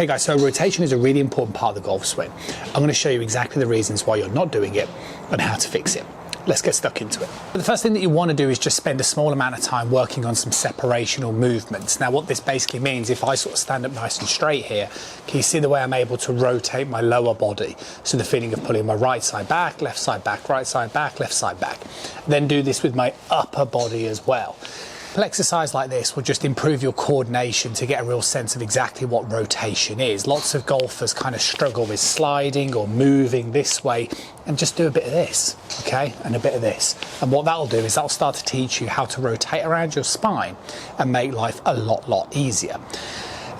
Hey guys, so rotation is a really important part of the golf swing. I'm going to show you exactly the reasons why you're not doing it and how to fix it. Let's get stuck into it. The first thing that you want to do is just spend a small amount of time working on some separational movements. Now what this basically means, if I sort of stand up nice and straight here, can you see the way I'm able to rotate my lower body? So the feeling of pulling my right side back, left side back, right side back, left side back. Then do this with my upper body as well. An exercise like this will just improve your coordination to get a real sense of exactly what rotation is. Lots of golfers kind of struggle with sliding or moving this way, and just do a bit of this, okay, and a bit of this. And what that'll do is that'll start to teach you how to rotate around your spine and make life a lot easier.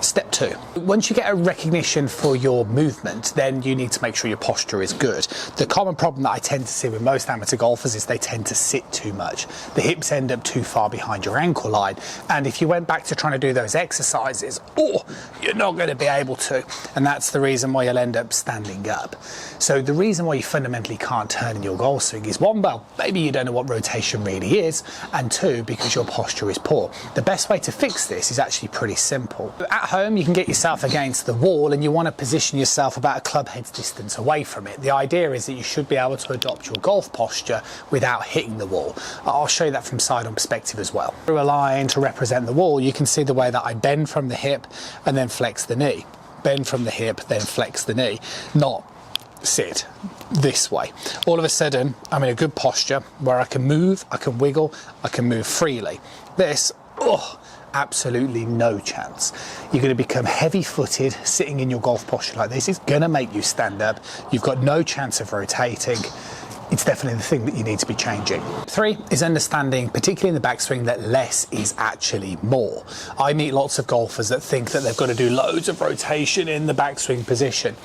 Step 2. Once you get a recognition for your movement, then you need to make sure your posture is good. The common problem that I tend to see with most amateur golfers is they tend to sit too much. The hips end up too far behind your ankle line, and if you went back to trying to do those exercises, you're not going to be able to, and that's the reason why you'll end up standing up. So the reason why you fundamentally can't turn in your golf swing is, one, well, maybe you don't know what rotation really is, and two, because your posture is poor. The best way to fix this is actually pretty simple. At home, you can get yourself against the wall and you want to position yourself about a club head's distance away from it. The idea is that you should be able to adopt your golf posture without hitting the wall. I'll show you that from side-on perspective as well. Through a line to represent the wall, you can see the way that I bend from the hip and then flex the knee. Bend from the hip, then flex the knee. Not sit this way. All of a sudden, I'm in a good posture where I can move, I can wiggle, I can move freely. This, absolutely no chance. You're going to become heavy-footed sitting in your golf posture like this. It's going to make you stand up. You've got no chance of rotating. It's definitely the thing that you need to be changing. 3 is understanding, particularly in the backswing, that less is actually more. I meet lots of golfers that think that they've got to do loads of rotation in the backswing position.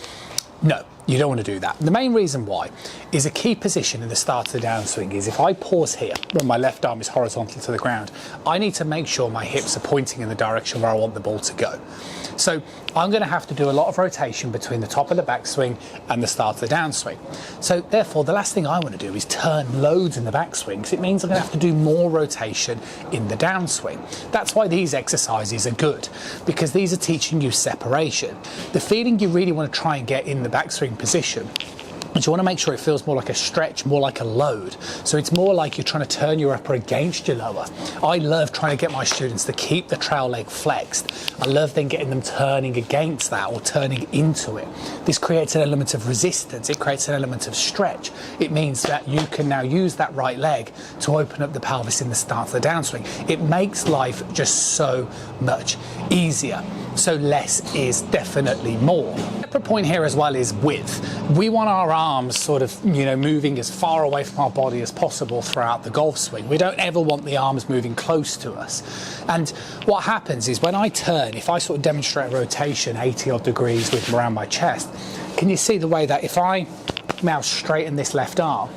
No, you don't want to do that. The main reason why is a key position in the start of the downswing is if I pause here, when my left arm is horizontal to the ground, I need to make sure my hips are pointing in the direction where I want the ball to go. So I'm going to have to do a lot of rotation between the top of the backswing and the start of the downswing. So therefore, the last thing I want to do is turn loads in the backswing, because it means I'm going to have to do more rotation in the downswing. That's why these exercises are good, because these are teaching you separation. The feeling you really want to try and get in the backswing position, but you want to make sure it feels more like a stretch, more like a load. So it's more like you're trying to turn your upper against your lower. I love trying to get my students to keep the trail leg flexed. I love then getting them turning against that or turning into it. This creates an element of resistance. It creates an element of stretch. It means that you can now use that right leg to open up the pelvis in the start of the downswing. It makes life just so much easier. So less is definitely more. The point here as well is width. We want our arms sort of, moving as far away from our body as possible throughout the golf swing. We don't ever want the arms moving close to us. And what happens is when I turn, if I sort of demonstrate rotation 80 odd degrees with around my chest, can you see the way that if I now straighten this left arm,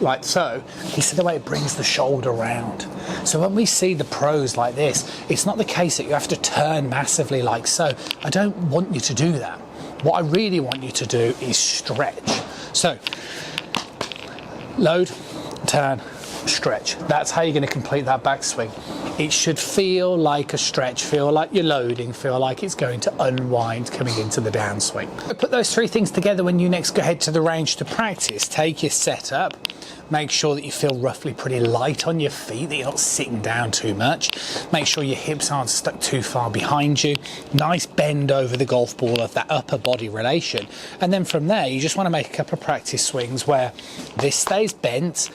like so, you see the way it brings the shoulder round. So when we see the pros like this, it's not the case that you have to turn massively like so. I don't want you to do that. What I really want you to do is stretch. So, load, turn, stretch. That's how you're going to complete that backswing. It should feel like a stretch, feel like you're loading, feel like it's going to unwind coming into the downswing. Put those 3 things together when you next go head to the range to practice. Take your setup. Make sure that you feel roughly pretty light on your feet, that you're not sitting down too much. Make sure your hips aren't stuck too far behind you. Nice bend over the golf ball of that upper body relation. And then from there, you just want to make a couple of practice swings where this stays bent,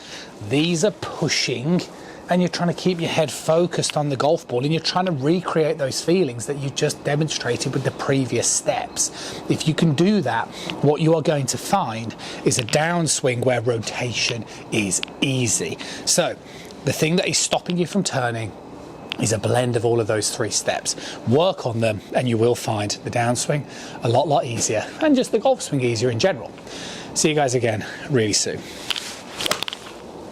these are pushing, and you're trying to keep your head focused on the golf ball, and you're trying to recreate those feelings that you just demonstrated with the previous steps. If you can do that, what you are going to find is a downswing where rotation is easy. So the thing that is stopping you from turning is a blend of all of those 3 steps. Work on them and you will find the downswing a lot easier, and just the golf swing easier in general. See you guys again really soon.